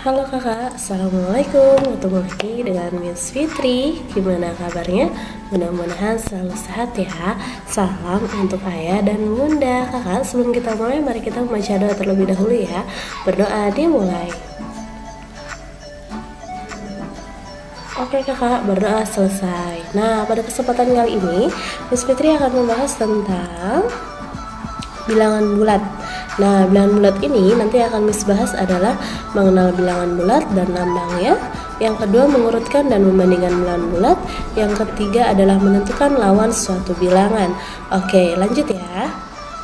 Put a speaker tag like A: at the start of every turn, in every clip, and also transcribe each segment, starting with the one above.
A: Halo kakak, assalamualaikum. Ketemu lagi dengan Miss Fitri. Gimana kabarnya? Mudah-mudahan selalu sehat ya. Salam untuk ayah dan bunda. Kakak, sebelum kita mulai, mari kita membaca doa terlebih dahulu ya. Berdoa dimulai. Oke kakak, berdoa selesai. Nah, pada kesempatan kali ini Miss Fitri akan membahas tentang bilangan bulat. Nah, bilangan bulat ini nanti akan Miss bahas adalah mengenal bilangan bulat dan lambangnya. Yang kedua, mengurutkan dan membandingkan bilangan bulat. Yang ketiga adalah menentukan lawan suatu bilangan. Oke, lanjut ya.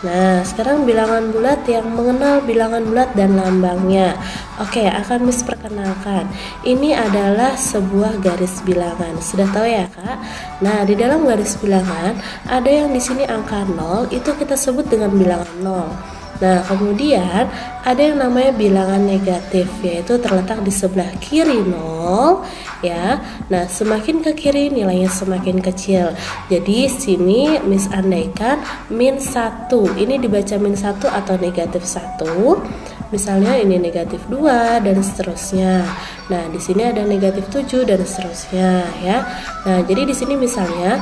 A: Nah, sekarang bilangan bulat, yang mengenal bilangan bulat dan lambangnya. Oke, akan Miss perkenalkan. Ini adalah sebuah garis bilangan. Sudah tahu ya, Kak? Nah, di dalam garis bilangan ada yang di sini angka 0, itu kita sebut dengan bilangan 0. Nah, kemudian ada yang namanya bilangan negatif, yaitu terletak di sebelah kiri 0 ya. Nah, semakin ke kiri nilainya semakin kecil. Jadi sini Miss andaikan min 1. Ini dibaca min 1 atau negatif 1. Misalnya ini negatif 2 dan seterusnya. Nah, di sini ada negatif 7 dan seterusnya ya. Nah, jadi di sini misalnya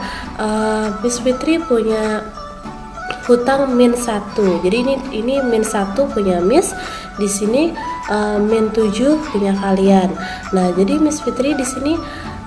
A: Miss Fitri punya hutang min 1. Jadi ini min 1 punya Miss, di sini min 7 punya kalian. Nah, jadi Miss Fitri di sini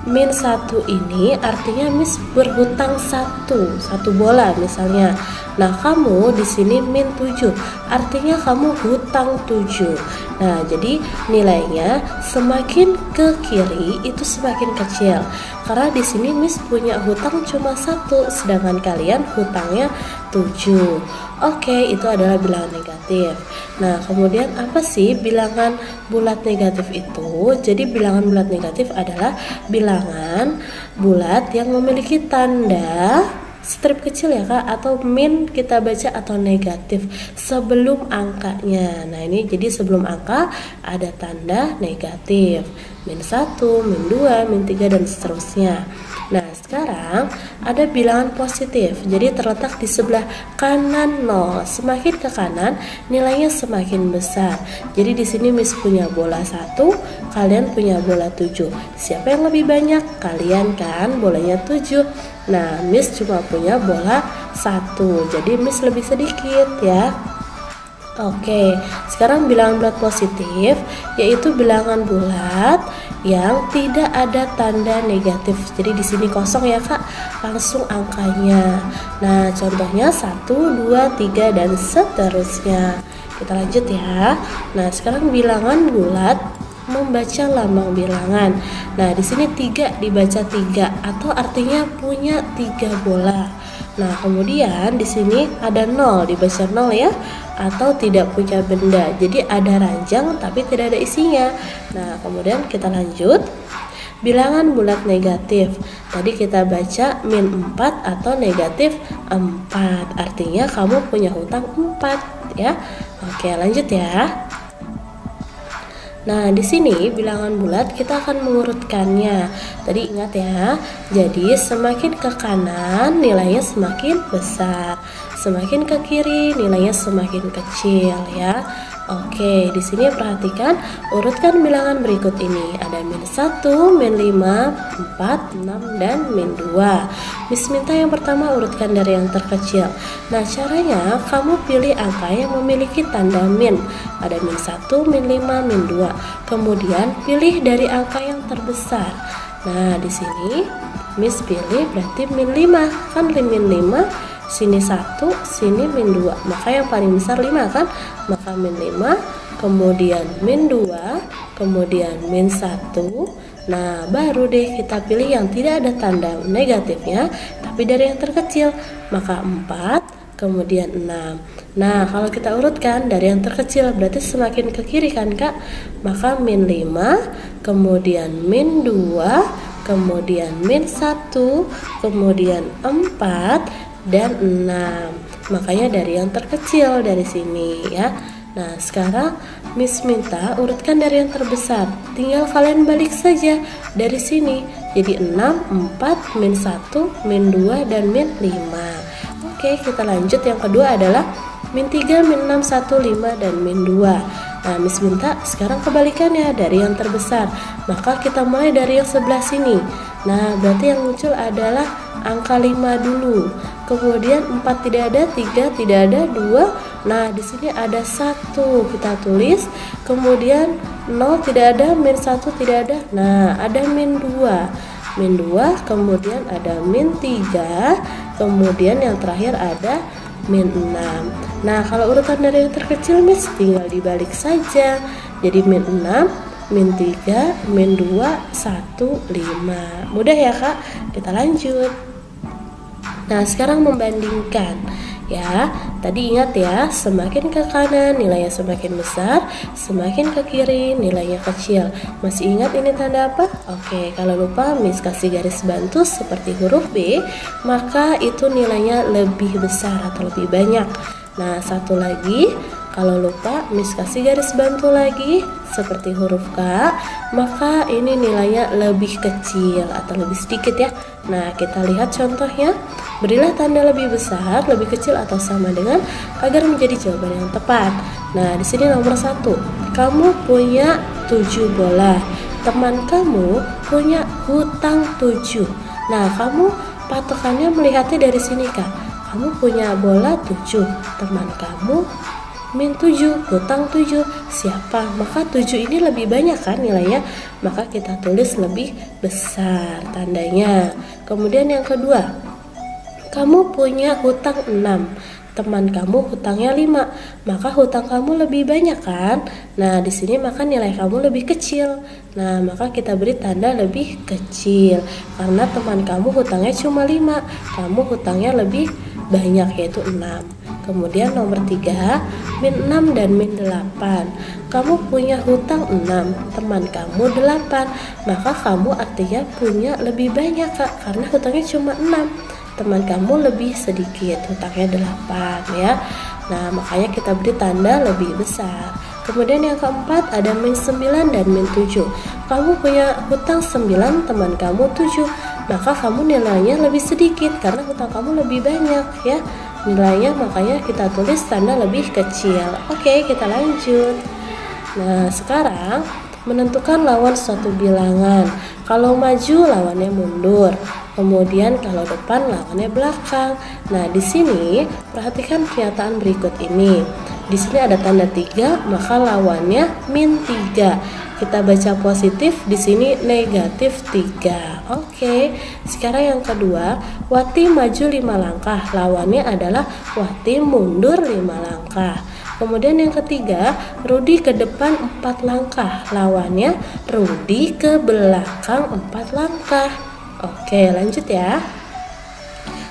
A: min 1 ini artinya Miss berhutang satu bola misalnya. Nah, kamu di sini min 7 artinya kamu hutang 7. Nah, jadi nilainya semakin ke kiri itu semakin kecil. Karena di sini Miss punya hutang cuma 1, sedangkan kalian hutangnya 7. Oke, itu adalah bilangan negatif. Nah, kemudian apa sih bilangan bulat negatif itu? Jadi bilangan bulat negatif adalah bilangan bulat yang memiliki tanda strip kecil ya Kak, atau min kita baca atau negatif sebelum angkanya. Nah, ini jadi sebelum angka ada tanda negatif, min 1, min 2, min 3 dan seterusnya. Nah, sekarang ada bilangan positif. Jadi terletak di sebelah kanan 0. Semakin ke kanan nilainya semakin besar. Jadi di sini Miss punya bola 1, kalian punya bola 7. Siapa yang lebih banyak? Kalian kan, bolanya 7. Nah, Miss cuma punya bola 1. Jadi Miss lebih sedikit ya. Oke, sekarang bilangan bulat positif yaitu bilangan bulat yang tidak ada tanda negatif. Jadi di sini kosong ya Kak, langsung angkanya. Nah, contohnya 1, 2, 3 dan seterusnya. Kita lanjut ya. Nah, sekarang bilangan bulat membaca lambang bilangan. Nah, di sini 3 dibaca 3 atau artinya punya 3 bola. Nah, kemudian di sini ada 0 dibaca 0 ya, atau tidak punya benda. Jadi ada ranjang tapi tidak ada isinya. Nah, kemudian kita lanjut. Bilangan bulat negatif. Tadi kita baca min 4 atau negatif 4. Artinya kamu punya hutang 4 ya. Oke, lanjut ya. Nah, di sini bilangan bulat kita akan mengurutkannya. Tadi ingat ya. Jadi semakin ke kanan nilainya semakin besar. Semakin ke kiri nilainya semakin kecil ya. Oke, di sini perhatikan urutkan bilangan berikut ini. Ada min 1, min 5, 4, 6 dan min 2. Miss minta yang pertama urutkan dari yang terkecil. Nah, caranya kamu pilih angka yang memiliki tanda min. Ada min 1, min 5, min 2. Kemudian pilih dari angka yang terbesar. Nah, di sini Miss pilih berarti min 5. Kan min 5, sini 1, sini min 2. Maka yang paling besar 5 kan? Maka min 5, kemudian min 2, kemudian min 1. Nah, baru deh kita pilih yang tidak ada tanda negatifnya, tapi dari yang terkecil. Maka 4, kemudian 6. Nah, kalau kita urutkan dari yang terkecil berarti semakin ke kiri kan Kak? Maka min 5, kemudian min 2, kemudian min 1, kemudian 4 dan 6. Makanya dari yang terkecil dari sini ya. Nah, sekarang Miss minta urutkan dari yang terbesar. Tinggal kalian balik saja dari sini. Jadi 6, 4, min 1, min 2 dan min 5. Oke, kita lanjut. Yang kedua adalah min 3, min 6, 1, 5 dan min 2. Nah, Miss minta sekarang kebalikannya dari yang terbesar. Maka kita mulai dari yang sebelah sini. Nah, berarti yang muncul adalah angka 5 dulu. Kemudian 4 tidak ada, 3 tidak ada, 2. Nah, di sini ada 1. Kita tulis. Kemudian 0 tidak ada, min 1 tidak ada. Nah, ada min 2. Min 2, kemudian ada min 3. Kemudian yang terakhir ada min 6. Nah, kalau urutan dari yang terkecil Miss tinggal dibalik saja. Jadi min 6, min 3, min 2, 1, 5. Mudah ya Kak? Kita lanjut. Nah, sekarang membandingkan. Ya, tadi ingat ya, semakin ke kanan nilainya semakin besar, semakin ke kiri nilainya kecil. Masih ingat ini tanda apa? Oke, kalau lupa Miss kasih garis bantu seperti huruf B, maka itu nilainya lebih besar atau lebih banyak. Nah, satu lagi, kalau lupa Miss kasih garis bantu lagi seperti huruf K, maka ini nilainya lebih kecil atau lebih sedikit ya. Nah, kita lihat contohnya. Berilah tanda lebih besar, lebih kecil atau sama dengan agar menjadi jawaban yang tepat. Nah, di sini nomor 1. Kamu punya 7 bola. Teman kamu punya hutang 7. Nah, kamu patokannya melihatnya dari sini, Kak. Kamu punya bola 7, teman kamu min 7, hutang 7. Siapa? Maka 7 ini lebih banyak kan nilainya, maka kita tulis lebih besar tandanya. Kemudian yang kedua, kamu punya hutang 6, teman kamu hutangnya 5, maka hutang kamu lebih banyak kan? Nah, di sini maka nilai kamu lebih kecil. Nah, maka kita beri tanda lebih kecil karena teman kamu hutangnya cuma 5, kamu hutangnya lebih banyak yaitu 6. Kemudian nomor 3, min 6 dan min 8. Kamu punya hutang 6, teman kamu 8, maka kamu artinya punya lebih banyak Kak, karena hutangnya cuma 6. Teman kamu lebih sedikit, hutangnya 8 ya. Nah, makanya kita beri tanda lebih besar. Kemudian yang keempat ada min 9 dan min 7. Kamu punya hutang 9, teman kamu 7, maka kamu nilainya lebih sedikit karena hutang kamu lebih banyak ya. Nilainya makanya kita tulis tanda lebih kecil. Oke, kita lanjut. Nah, sekarang menentukan lawan suatu bilangan. Kalau maju lawannya mundur. Kemudian kalau depan lawannya belakang. Nah, di sini perhatikan pernyataan berikut ini. Di sini ada tanda 3, maka lawannya min 3. Kita baca positif, di sini negatif 3. Oke. Sekarang yang kedua, Wati maju 5 langkah. Lawannya adalah Wati mundur 5 langkah. Kemudian yang ketiga, Rudi ke depan 4 langkah. Lawannya Rudi ke belakang 4 langkah. Oke, lanjut ya.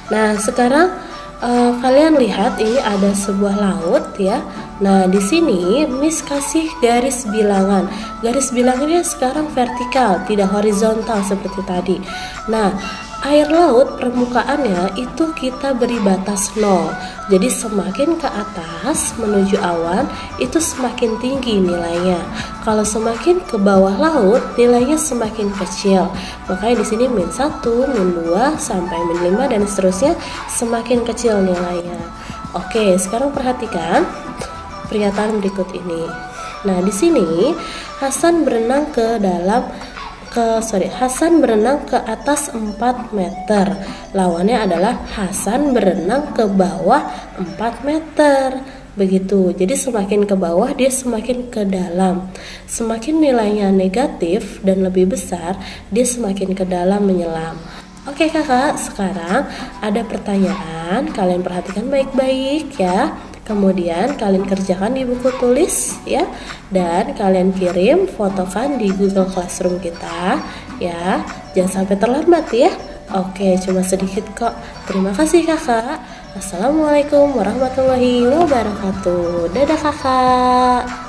A: Nah, sekarang kalian lihat ini ada sebuah laut ya. Nah, di sini Miss kasih garis bilangan. Garis bilangannya sekarang vertikal, tidak horizontal seperti tadi. Nah, air laut permukaannya itu kita beri batas 0. Jadi semakin ke atas menuju awan itu semakin tinggi nilainya. Kalau semakin ke bawah laut nilainya semakin kecil. Makanya di sini min 1, min 2 sampai min 5 dan seterusnya semakin kecil nilainya. Oke, sekarang perhatikan pernyataan berikut ini. Nah, di sini Hasan berenang Hasan berenang ke atas 4 meter. Lawannya adalah Hasan berenang ke bawah 4 meter. Begitu. Jadi semakin ke bawah dia semakin ke dalam. Semakin nilainya negatif dan lebih besar, dia semakin ke dalam menyelam. Oke Kakak, sekarang ada pertanyaan. Kalian perhatikan baik-baik ya. Kemudian kalian kerjakan di buku tulis ya, dan kalian kirim, fotokan di Google Classroom kita ya. Jangan sampai terlambat ya. Oke, cuma sedikit kok. Terima kasih Kakak. Assalamualaikum warahmatullahi wabarakatuh. Dadah Kakak.